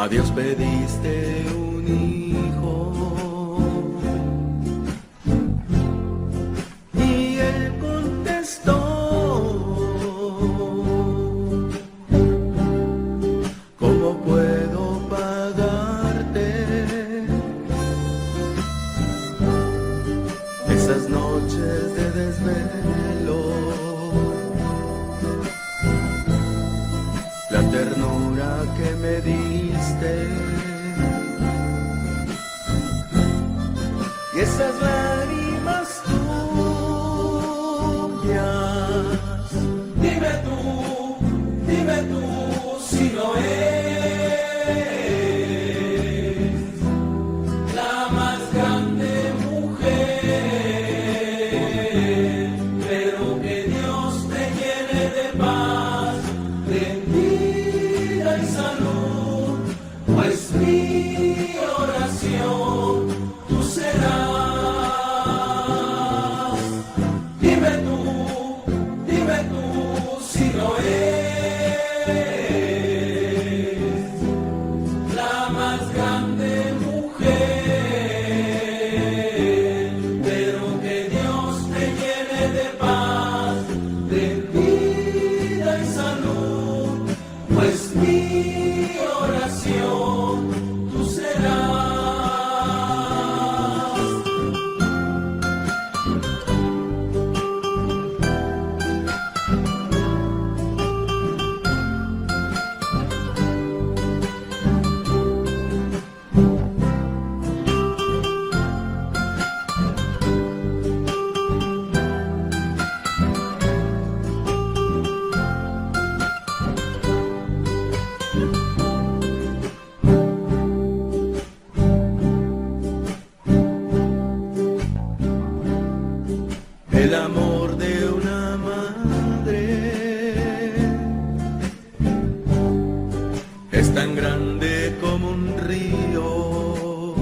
A Dios pediste un hijo y él contestó: ¿cómo puedo pagarte esas noches de desvelo? La ternura que me diste y esas lágrimas tuyas. Dime tú si no es la más grande mujer, pero que Dios te llene de paz, de vida y salud, pues mi oración tú serás. Dime tú si no es la más grande mujer, pero que Dios te llene de paz, de vida y salud, pues mi oración tú serás. El amor de una madre es tan grande como un río,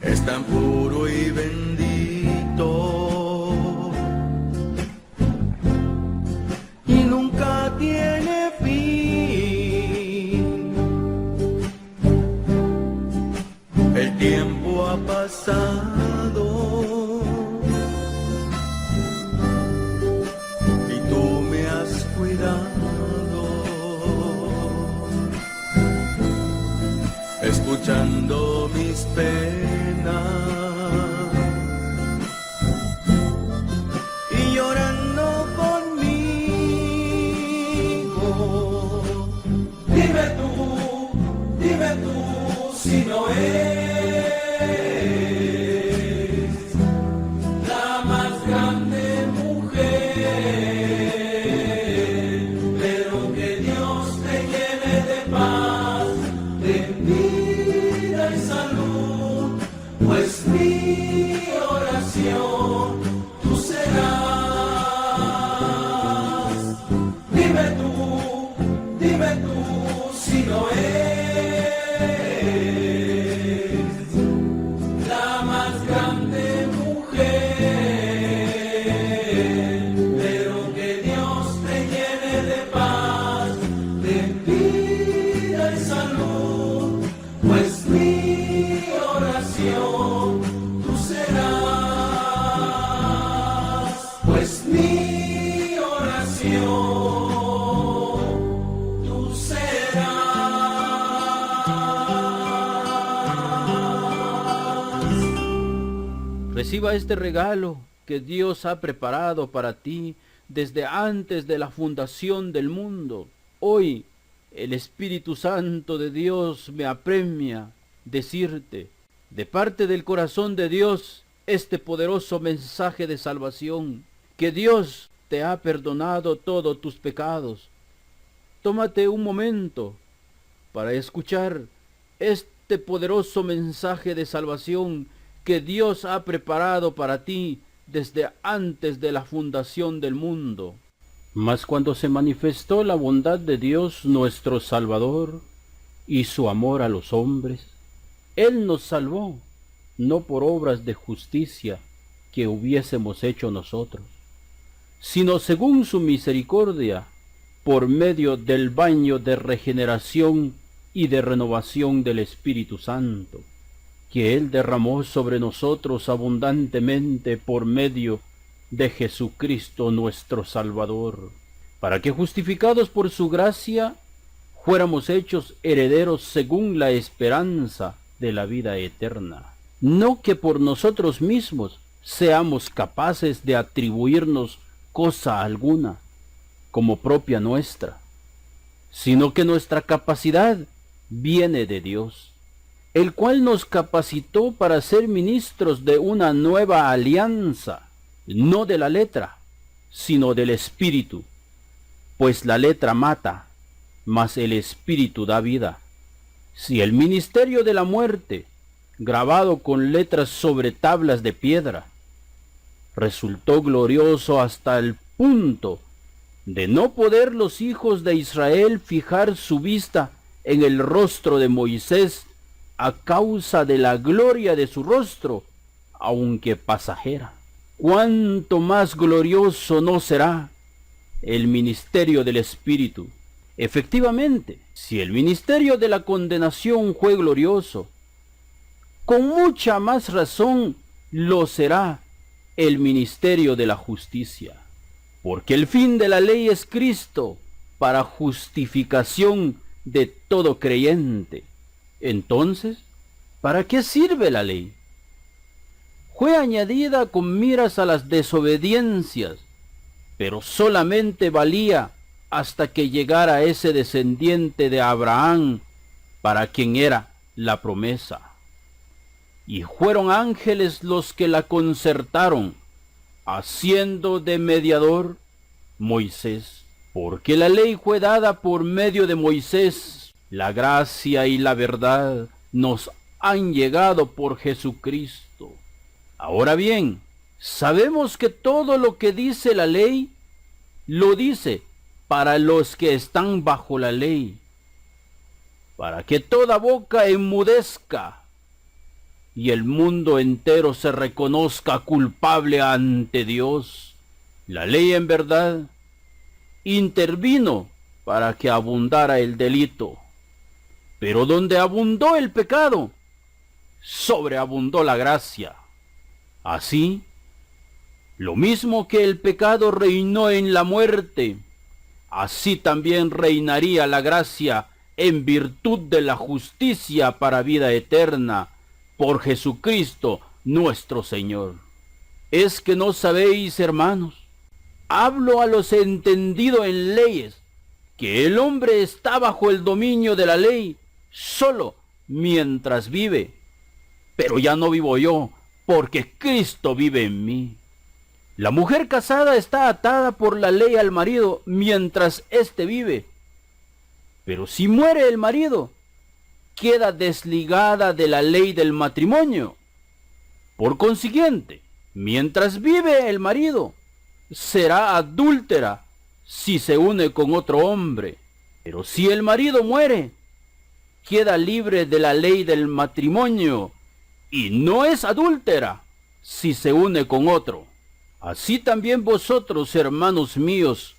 es tan puro y bendito, y nunca tiene fin. El tiempo ha pasado y tú me has cuidado, escuchando mis penas y llorando conmigo. Dime tú si no es la más grande mujer, pero que Dios te llene de paz, de vida y salud, pues mi oración tú serás. Dime tú si no es la más grande mujer, pero que Dios te llene de paz, de vida y salud, pues mi oración tú serás, pues mi oración tú serás. Reciba este regalo que Dios ha preparado para ti desde antes de la fundación del mundo. Hoy el Espíritu Santo de Dios me apremia decirte, de parte del corazón de Dios, este poderoso mensaje de salvación, que Dios te ha perdonado todos tus pecados. Tómate un momento para escuchar este poderoso mensaje de salvación que Dios ha preparado para ti desde antes de la fundación del mundo. Mas cuando se manifestó la bondad de Dios nuestro Salvador y su amor a los hombres, Él nos salvó, no por obras de justicia que hubiésemos hecho nosotros, sino según su misericordia, por medio del baño de regeneración y de renovación del Espíritu Santo, que Él derramó sobre nosotros abundantemente por medio de Jesucristo nuestro Salvador, para que justificados por su gracia, fuéramos hechos herederos según la esperanza de la vida eterna. No que por nosotros mismos seamos capaces de atribuirnos cosa alguna como propia nuestra, sino que nuestra capacidad viene de Dios, el cual nos capacitó para ser ministros de una nueva alianza, no de la letra, sino del Espíritu, pues la letra mata, mas el Espíritu da vida. Si el ministerio de la muerte, grabado con letras sobre tablas de piedra, resultó glorioso hasta el punto de no poder los hijos de Israel fijar su vista en el rostro de Moisés a causa de la gloria de su rostro, aunque pasajera, ¿cuánto más glorioso no será el ministerio del Espíritu? Efectivamente, si el ministerio de la condenación fue glorioso, con mucha más razón lo será el ministerio de la justicia. Porque el fin de la ley es Cristo para justificación de todo creyente. Entonces, ¿para qué sirve la ley? Fue añadida con miras a las desobediencias, pero solamente valía hasta que llegara ese descendiente de Abraham para quien era la promesa. Y fueron ángeles los que la concertaron, haciendo de mediador Moisés, porque la ley fue dada por medio de Moisés. La gracia y la verdad nos han llegado por Jesucristo. Ahora bien, sabemos que todo lo que dice la ley, lo dice para los que están bajo la ley, para que toda boca enmudezca y el mundo entero se reconozca culpable ante Dios. La ley en verdad intervino para que abundara el delito, pero donde abundó el pecado, sobreabundó la gracia. Así, lo mismo que el pecado reinó en la muerte, así también reinaría la gracia en virtud de la justicia para vida eterna, por Jesucristo nuestro Señor. ¿Es que no sabéis, hermanos? Hablo a los entendidos en leyes, que el hombre está bajo el dominio de la ley solo mientras vive. Pero ya no vivo yo, porque Cristo vive en mí. La mujer casada está atada por la ley al marido mientras éste vive. Pero si muere el marido, queda desligada de la ley del matrimonio. Por consiguiente, mientras vive el marido, será adúltera si se une con otro hombre. Pero si el marido muere, queda libre de la ley del matrimonio y no es adúltera si se une con otro. Así también vosotros, hermanos míos,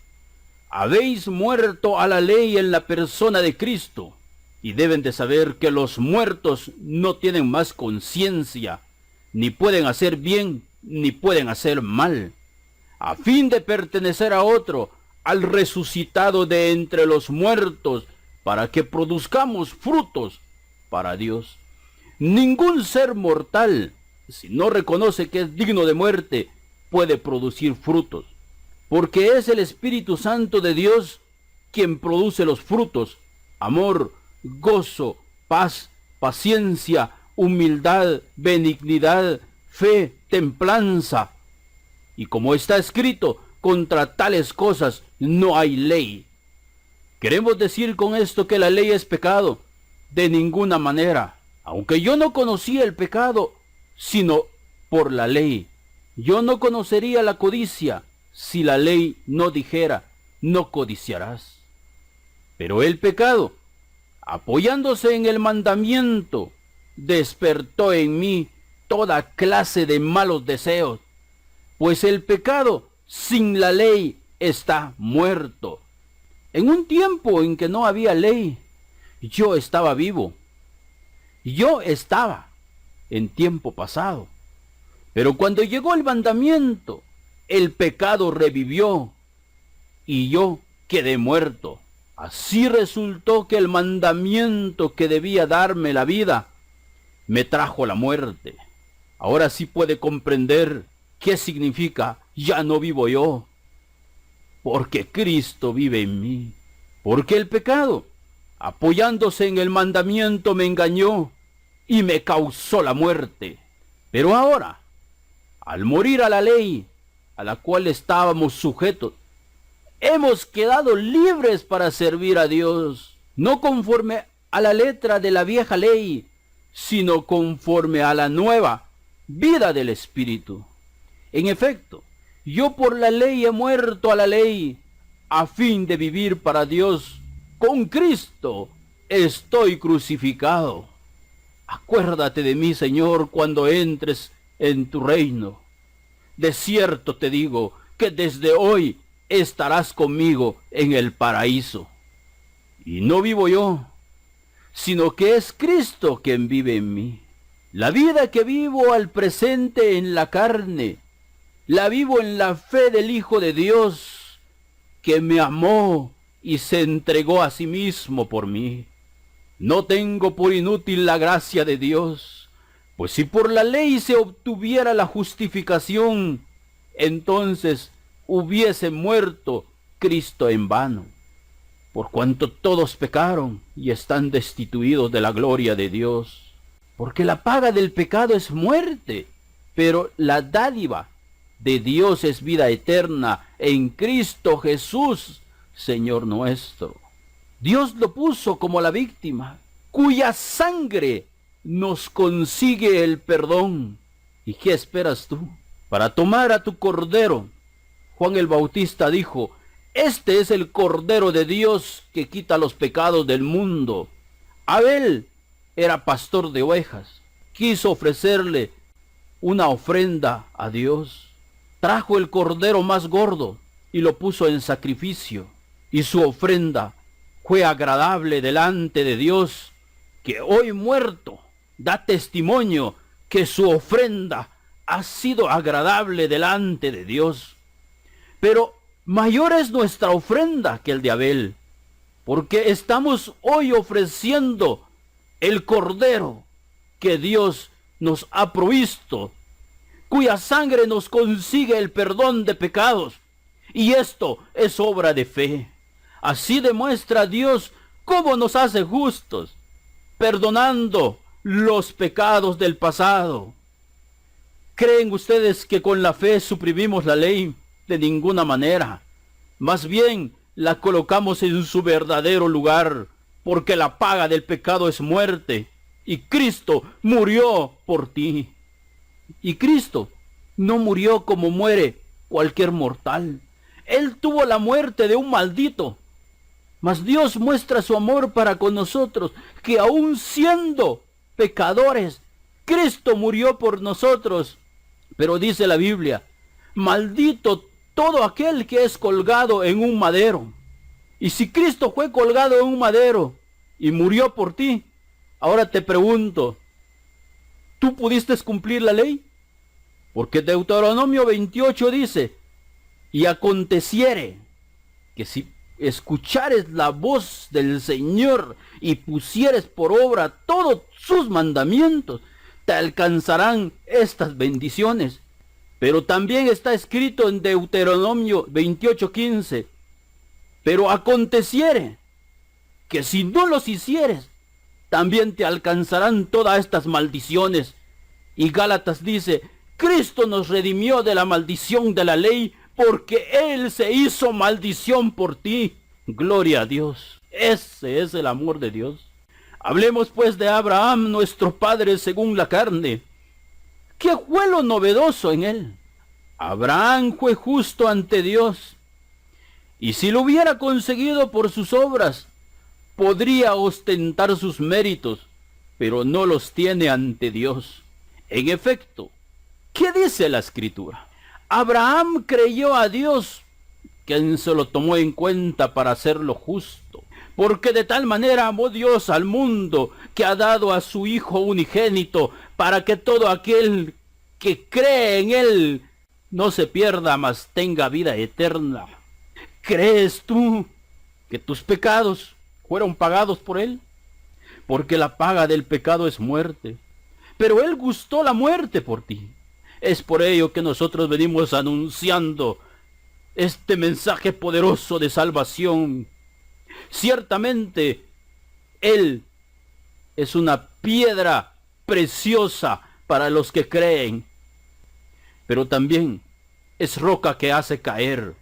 habéis muerto a la ley en la persona de Cristo, y deben de saber que los muertos no tienen más conciencia, ni pueden hacer bien, ni pueden hacer mal, a fin de pertenecer a otro, al resucitado de entre los muertos, para que produzcamos frutos para Dios. Ningún ser mortal, si no reconoce que es digno de muerte, puede producir frutos, porque es el Espíritu Santo de Dios quien produce los frutos: amor, gozo, paz, paciencia, humildad, benignidad, fe, templanza. Y como está escrito, contra tales cosas no hay ley. ¿Queremos decir con esto que la ley es pecado? De ninguna manera. Aunque yo no conocía el pecado, sino por la ley. Yo no conocería la codicia si la ley no dijera, no codiciarás. Pero el pecado, apoyándose en el mandamiento, despertó en mí toda clase de malos deseos, pues el pecado sin la ley está muerto. En un tiempo en que no había ley, yo estaba vivo. Yo estaba en tiempo pasado. Pero cuando llegó el mandamiento, el pecado revivió y yo quedé muerto. Así resultó que el mandamiento que debía darme la vida me trajo la muerte. Ahora sí puede comprender qué significa ya no vivo yo, porque Cristo vive en mí. Porque el pecado, apoyándose en el mandamiento, me engañó y me causó la muerte. Pero ahora, al morir a la ley a la cual estábamos sujetos, hemos quedado libres para servir a Dios, no conforme a la letra de la vieja ley, sino conforme a la nueva vida del Espíritu. En efecto, yo por la ley he muerto a la ley, a fin de vivir para Dios. Con Cristo estoy crucificado. Acuérdate de mí, Señor, cuando entres en tu reino. De cierto te digo que desde hoy estarás conmigo en el paraíso. Y no vivo yo, sino que es Cristo quien vive en mí. La vida que vivo al presente en la carne, la vivo en la fe del Hijo de Dios, que me amó y se entregó a sí mismo por mí. No tengo por inútil la gracia de Dios, pues si por la ley se obtuviera la justificación, entonces hubiese muerto Cristo en vano, por cuanto todos pecaron y están destituidos de la gloria de Dios. Porque la paga del pecado es muerte, pero la dádiva de Dios es vida eterna en Cristo Jesús, Señor nuestro. Dios lo puso como la víctima, cuya sangre nos consigue el perdón. ¿Y qué esperas tú? Para tomar a tu cordero, Juan el Bautista dijo: este es el Cordero de Dios que quita los pecados del mundo. Abel era pastor de ovejas. Quiso ofrecerle una ofrenda a Dios. Trajo el cordero más gordo y lo puso en sacrificio. Y su ofrenda fue agradable delante de Dios, que hoy muerto da testimonio que su ofrenda ha sido agradable delante de Dios. Pero mayor es nuestra ofrenda que el de Abel, porque estamos hoy ofreciendo el cordero que Dios nos ha provisto, cuya sangre nos consigue el perdón de pecados, y esto es obra de fe. Así demuestra Dios cómo nos hace justos, perdonando los pecados del pasado. ¿Creen ustedes que con la fe suprimimos la ley? De ninguna manera. Más bien la colocamos en su verdadero lugar, porque la paga del pecado es muerte, y Cristo murió por ti. Y Cristo no murió como muere cualquier mortal. Él tuvo la muerte de un maldito. Mas Dios muestra su amor para con nosotros, que aun siendo pecadores, Cristo murió por nosotros. Pero dice la Biblia: maldito todo aquel que es colgado en un madero. Y si Cristo fue colgado en un madero y murió por ti, ahora te pregunto, ¿tú pudiste cumplir la ley? Porque Deuteronomio 28 dice: y aconteciere que si escuchares la voz del Señor y pusieres por obra todos sus mandamientos, te alcanzarán estas bendiciones. Pero también está escrito en Deuteronomio 28:15: pero aconteciere que si no los hicieres, también te alcanzarán todas estas maldiciones. Y Gálatas dice: Cristo nos redimió de la maldición de la ley, porque Él se hizo maldición por ti. Gloria a Dios. Ese es el amor de Dios. Hablemos pues de Abraham, nuestro padre según la carne. ¿Qué fue lo novedoso en él? Abraham fue justo ante Dios, y si lo hubiera conseguido por sus obras, podría ostentar sus méritos, pero no los tiene ante Dios. En efecto, ¿qué dice la Escritura? Abraham creyó a Dios quien se lo tomó en cuenta para hacerlo justo. Porque de tal manera amó Dios al mundo, que ha dado a su Hijo unigénito, para que todo aquel que cree en Él no se pierda, mas tenga vida eterna. ¿Crees tú que tus pecados fueron pagados por Él? Porque la paga del pecado es muerte, pero Él gustó la muerte por ti. Es por ello que nosotros venimos anunciando este mensaje poderoso de salvación. Ciertamente, Él es una piedra preciosa para los que creen, pero también es roca que hace caer,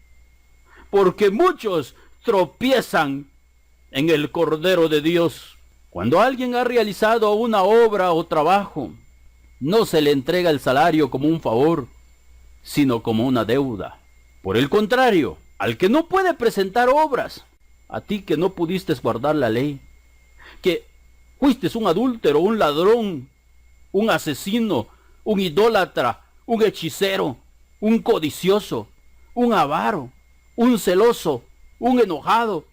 porque muchos tropiezan en el Cordero de Dios. Cuando alguien ha realizado una obra o trabajo, no se le entrega el salario como un favor, sino como una deuda. Por el contrario, al que no puede presentar obras, a ti que no pudiste guardar la ley, que fuiste un adúltero, un ladrón, un asesino, un idólatra, un hechicero, un codicioso, un avaro, un celoso, un enojado,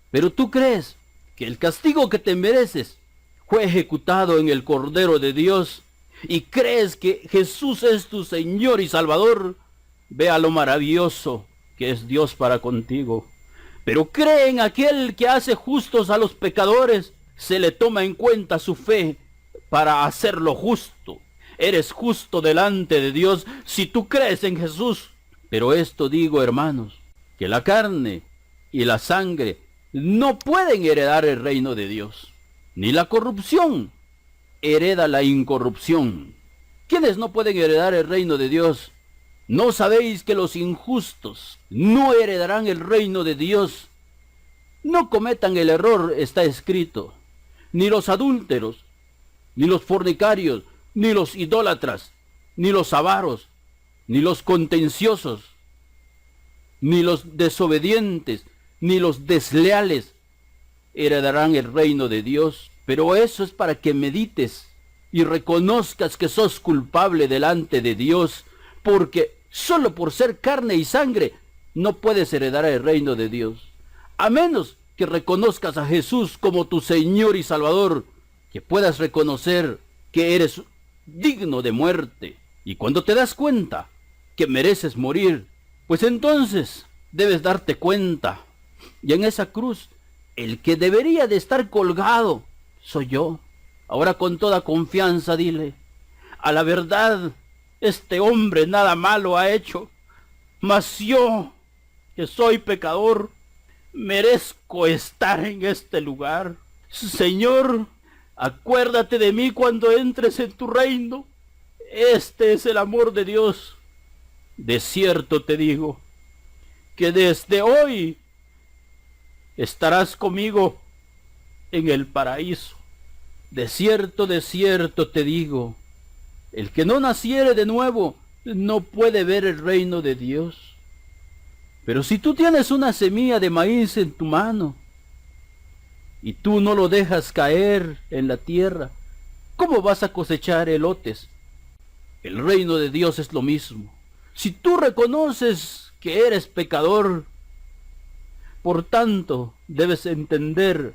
pero tú crees que el castigo que te mereces fue ejecutado en el Cordero de Dios, y crees que Jesús es tu Señor y Salvador. Vea lo maravilloso que es Dios para contigo. Pero cree en aquel que hace justos a los pecadores. Se le toma en cuenta su fe para hacerlo justo. Eres justo delante de Dios si tú crees en Jesús. Pero esto digo, hermanos, que la carne y la sangre no pueden heredar el reino de Dios, ni la corrupción hereda la incorrupción. ¿Quiénes no pueden heredar el reino de Dios? ¿No sabéis que los injustos no heredarán el reino de Dios? No cometan el error, está escrito, ni los adúlteros, ni los fornicarios, ni los idólatras, ni los avaros, ni los contenciosos, ni los desobedientes, ni los desleales heredarán el reino de Dios. Pero eso es para que medites y reconozcas que sos culpable delante de Dios, porque solo por ser carne y sangre no puedes heredar el reino de Dios, a menos que reconozcas a Jesús como tu Señor y Salvador, que puedas reconocer que eres digno de muerte. Y cuando te das cuenta que mereces morir, pues entonces debes darte cuenta, y en esa cruz el que debería de estar colgado soy yo. Ahora con toda confianza dile: a la verdad, este hombre nada malo ha hecho, mas yo, que soy pecador, merezco estar en este lugar. Señor, acuérdate de mí cuando entres en tu reino. Este es el amor de Dios. De cierto te digo, que desde hoy estarás conmigo en el paraíso. De cierto te digo, el que no naciere de nuevo no puede ver el reino de Dios. Pero si tú tienes una semilla de maíz en tu mano y tú no lo dejas caer en la tierra, ¿cómo vas a cosechar elotes? El reino de Dios es lo mismo. Si tú reconoces que eres pecador, por tanto debes entender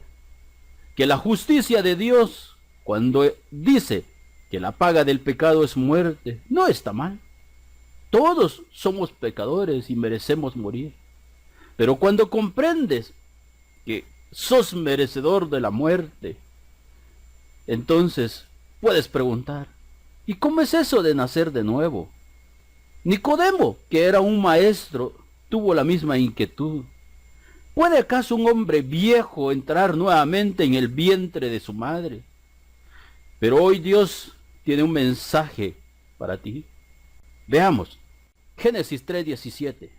que la justicia de Dios, cuando dice que la paga del pecado es muerte, no está mal. Todos somos pecadores y merecemos morir. Pero cuando comprendes que sos merecedor de la muerte, entonces puedes preguntar: ¿y cómo es eso de nacer de nuevo? Nicodemo, que era un maestro, tuvo la misma inquietud. ¿Puede acaso un hombre viejo entrar nuevamente en el vientre de su madre? Pero hoy Dios tiene un mensaje para ti. Veamos, Génesis 3:17.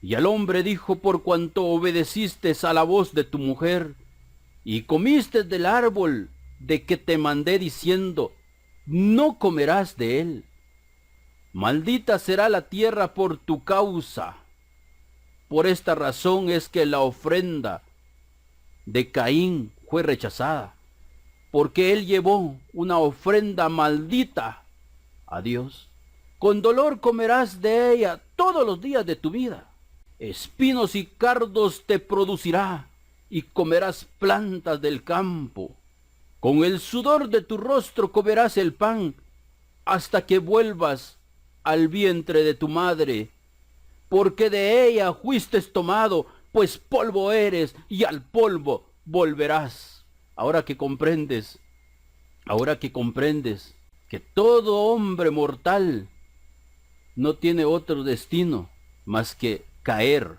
Y al hombre dijo: por cuanto obedeciste a la voz de tu mujer, y comiste del árbol de que te mandé diciendo: no comerás de él, maldita será la tierra por tu causa. Por esta razón es que la ofrenda de Caín fue rechazada, porque él llevó una ofrenda maldita a Dios. Con dolor comerás de ella todos los días de tu vida, espinos y cardos te producirá, y comerás plantas del campo. Con el sudor de tu rostro comerás el pan, hasta que vuelvas al vientre de tu madre, porque de ella fuiste tomado, pues polvo eres, y al polvo volverás. Ahora que comprendes que todo hombre mortal no tiene otro destino más que caer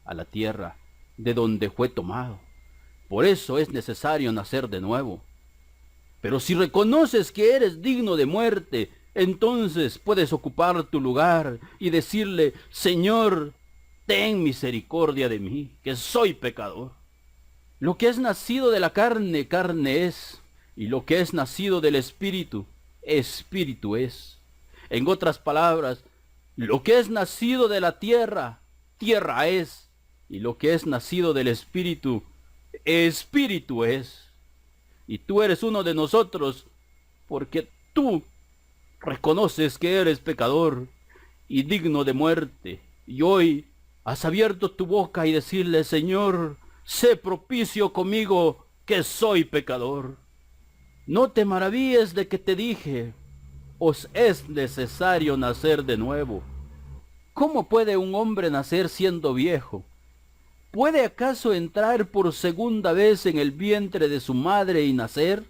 a la tierra de donde fue tomado. Por eso es necesario nacer de nuevo. Pero si reconoces que eres digno de muerte, entonces puedes ocupar tu lugar y decirle: Señor, ten misericordia de mí, que soy pecador. Lo que es nacido de la carne, carne es, y lo que es nacido del espíritu, espíritu es. En otras palabras, lo que es nacido de la tierra, tierra es, y lo que es nacido del espíritu, espíritu es. Y tú eres uno de nosotros, porque tú reconoces que eres pecador y digno de muerte. Y hoy has abierto tu boca y decirle: Señor, sé propicio conmigo, que soy pecador. No te maravilles de que te dije: os es necesario nacer de nuevo. ¿Cómo puede un hombre nacer siendo viejo? ¿Puede acaso entrar por segunda vez en el vientre de su madre y nacer?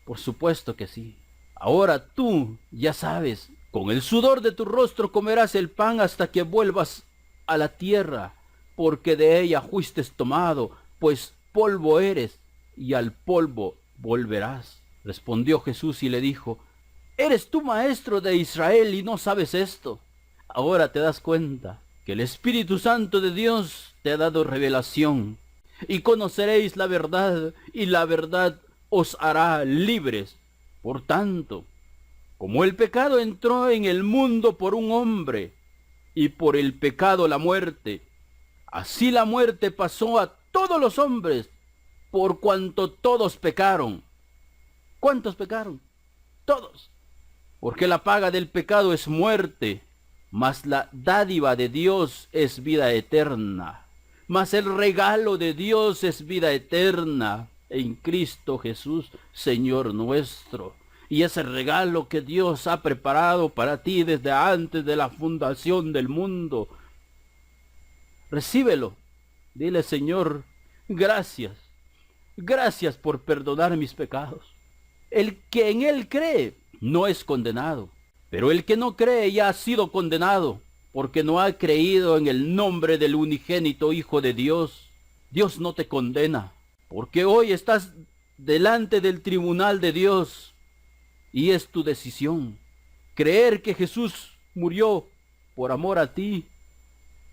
Por supuesto que sí. Ahora tú ya sabes, con el sudor de tu rostro comerás el pan hasta que vuelvas a la tierra, porque de ella fuiste tomado, pues polvo eres, y al polvo volverás. Respondió Jesús y le dijo: ¿eres tú maestro de Israel y no sabes esto? Ahora te das cuenta que el Espíritu Santo de Dios te ha dado revelación, y conoceréis la verdad, y la verdad os hará libres. Por tanto, como el pecado entró en el mundo por un hombre, y por el pecado la muerte, así la muerte pasó a todos los hombres, por cuanto todos pecaron. ¿Cuántos pecaron? Todos. Porque la paga del pecado es muerte, mas la dádiva de Dios es vida eterna. Mas el regalo de Dios es vida eterna en Cristo Jesús, Señor nuestro. Y ese regalo que Dios ha preparado para ti desde antes de la fundación del mundo, recíbelo. Dile: Señor, gracias. Gracias por perdonar mis pecados. El que en Él cree no es condenado, pero el que no cree ya ha sido condenado, porque no ha creído en el nombre del unigénito Hijo de Dios. Dios no te condena, porque hoy estás delante del tribunal de Dios, y es tu decisión creer que Jesús murió por amor a ti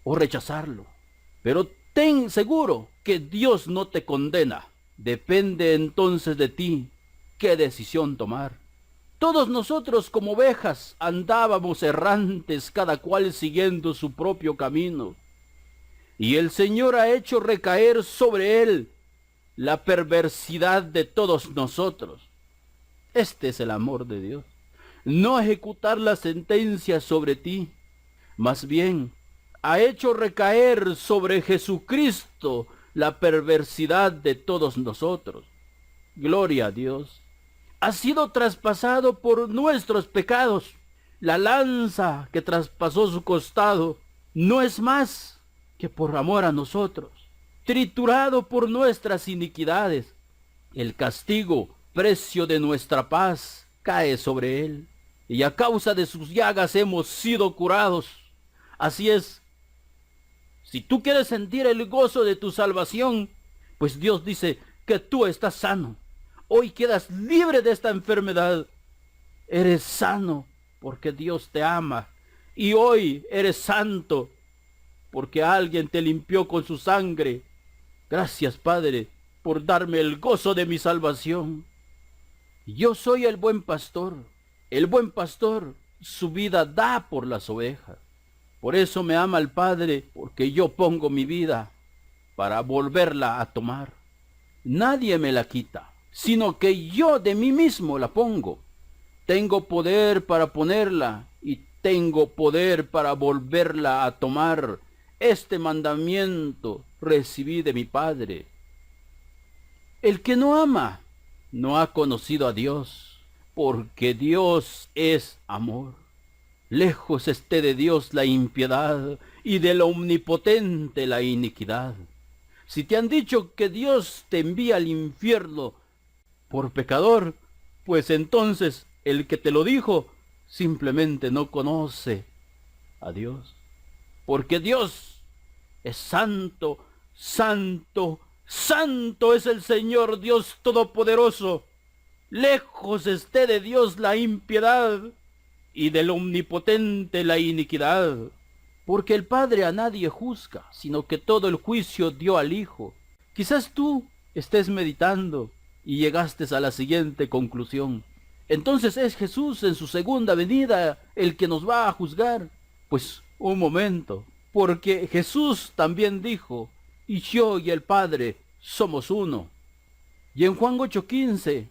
o rechazarlo. Pero ten seguro que Dios no te condena. Depende entonces de ti qué decisión tomar. Todos nosotros como ovejas andábamos errantes, cada cual siguiendo su propio camino. Y el Señor ha hecho recaer sobre él la perversidad de todos nosotros. Este es el amor de Dios. No ejecutar la sentencia sobre ti, más bien ha hecho recaer sobre Jesucristo la perversidad de todos nosotros. Gloria a Dios. Ha sido traspasado por nuestros pecados. La lanza que traspasó su costado no es más que por amor a nosotros. Triturado por nuestras iniquidades. El castigo, precio de nuestra paz, cae sobre él. Y a causa de sus llagas hemos sido curados. Así es. Si tú quieres sentir el gozo de tu salvación, pues Dios dice que tú estás sano. Hoy quedas libre de esta enfermedad. Eres sano porque Dios te ama. Y hoy eres santo porque alguien te limpió con su sangre. Gracias, Padre, por darme el gozo de mi salvación. Yo soy el buen pastor. El buen pastor su vida da por las ovejas. Por eso me ama el Padre, porque yo pongo mi vida para volverla a tomar. Nadie me la quita, sino que yo de mí mismo la pongo. Tengo poder para ponerla y tengo poder para volverla a tomar Este mandamiento recibí de mi Padre. El que no ama, no ha conocido a Dios, porque Dios es amor. Lejos esté de Dios la impiedad, y del Omnipotente la iniquidad. Si te han dicho que Dios te envía al infierno por pecador, pues entonces el que te lo dijo simplemente no conoce a Dios. Porque Dios es santo, santo, santo es el Señor Dios Todopoderoso. Lejos esté de Dios la impiedad, y del Omnipotente la iniquidad. Porque el Padre a nadie juzga, sino que todo el juicio dio al Hijo. Quizás tú estés meditando y llegaste a la siguiente conclusión. Entonces es Jesús en su segunda venida el que nos va a juzgar. Pues un momento, porque Jesús también dijo, y yo y el Padre somos uno. Y en Juan 8:15,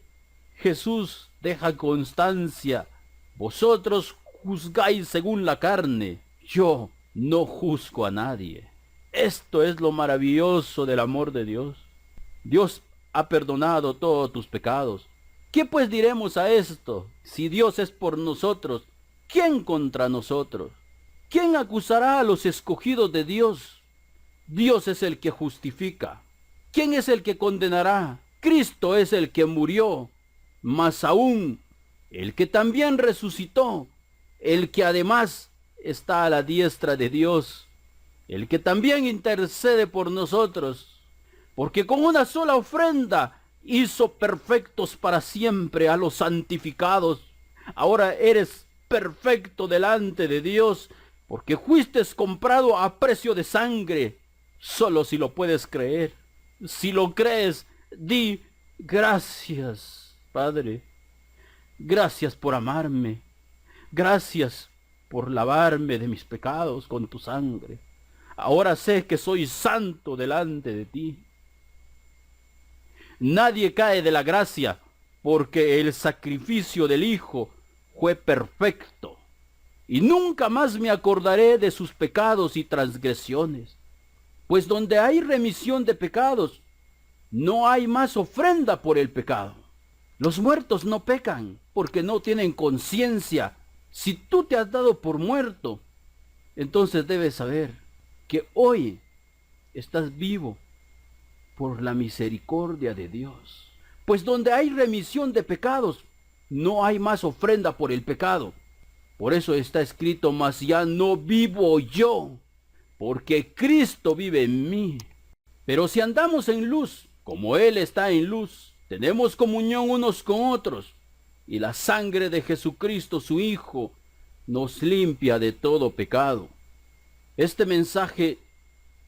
Jesús deja constancia, vosotros juzgáis según la carne, yo no juzgo a nadie. Esto es lo maravilloso del amor de Dios. Dios ha perdonado todos tus pecados. ¿Qué pues diremos a esto? Si Dios es por nosotros, ¿quién contra nosotros? ¿Quién acusará a los escogidos de Dios? Dios es el que justifica. ¿Quién es el que condenará? Cristo es el que murió, más aún el que también resucitó, el que además está a la diestra de Dios, el que también intercede por nosotros, porque con una sola ofrenda hizo perfectos para siempre a los santificados. Ahora eres perfecto delante de Dios, porque fuiste comprado a precio de sangre, solo si lo puedes creer. Si lo crees, di gracias, Padre. Gracias por amarme. Gracias por lavarme de mis pecados con tu sangre. Ahora sé que soy santo delante de ti. Nadie cae de la gracia, porque el sacrificio del Hijo fue perfecto. Y nunca más me acordaré de sus pecados y transgresiones. Pues donde hay remisión de pecados, no hay más ofrenda por el pecado. Los muertos no pecan, porque no tienen conciencia. Si tú te has dado por muerto, entonces debes saber que hoy estás vivo por la misericordia de Dios. Pues donde hay remisión de pecados, no hay más ofrenda por el pecado. Por eso está escrito, mas ya no vivo yo, porque Cristo vive en mí. Pero si andamos en luz, como Él está en luz, tenemos comunión unos con otros, y la sangre de Jesucristo, su Hijo, nos limpia de todo pecado. Este mensaje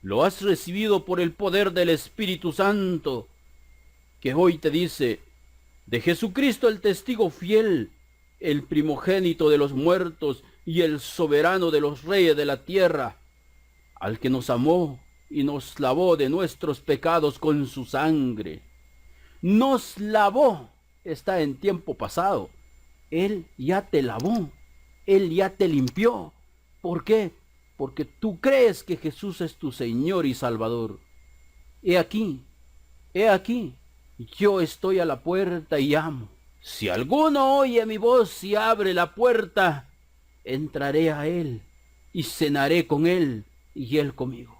lo has recibido por el poder del Espíritu Santo, que hoy te dice, de Jesucristo el testigo fiel, el primogénito de los muertos y el soberano de los reyes de la tierra, al que nos amó y nos lavó de nuestros pecados con su sangre. Nos lavó, está en tiempo pasado. Él ya te lavó, Él ya te limpió. ¿Por qué? Porque tú crees que Jesús es tu Señor y Salvador. He aquí, yo estoy a la puerta y llamo. Si alguno oye mi voz y abre la puerta, entraré a él y cenaré con él y él conmigo.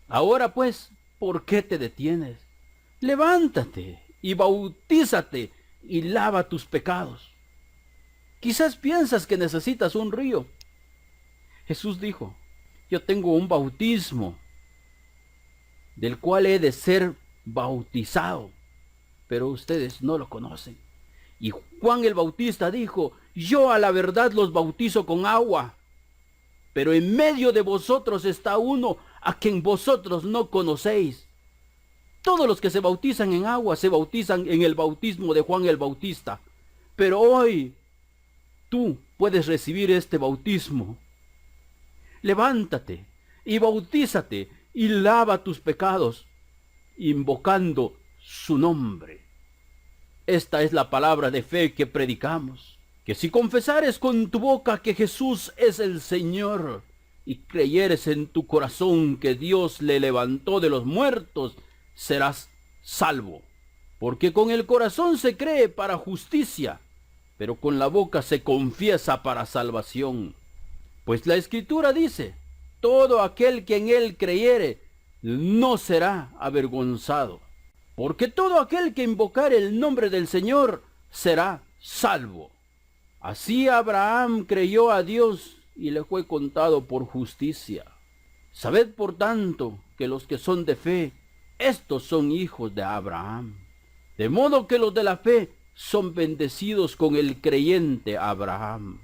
Ahora pues, ¿por qué te detienes? Levántate y bautízate y lava tus pecados. Quizás piensas que necesitas un río. Jesús dijo, yo tengo un bautismo del cual he de ser bautizado, pero ustedes no lo conocen. Y Juan el Bautista dijo, yo a la verdad los bautizo con agua, pero en medio de vosotros está uno a quien vosotros no conocéis. Todos los que se bautizan en agua se bautizan en el bautismo de Juan el Bautista, pero hoy tú puedes recibir este bautismo. Levántate y bautízate y lava tus pecados, invocando su nombre. Esta es la palabra de fe que predicamos, que si confesares con tu boca que Jesús es el Señor y creyeres en tu corazón que Dios le levantó de los muertos, serás salvo. Porque con el corazón se cree para justicia, pero con la boca se confiesa para salvación. Pues la Escritura dice, todo aquel que en él creyere no será avergonzado. Porque todo aquel que invocare el nombre del Señor será salvo. Así Abraham creyó a Dios y le fue contado por justicia. Sabed por tanto que los que son de fe, estos son hijos de Abraham. De modo que los de la fe son bendecidos con el creyente Abraham.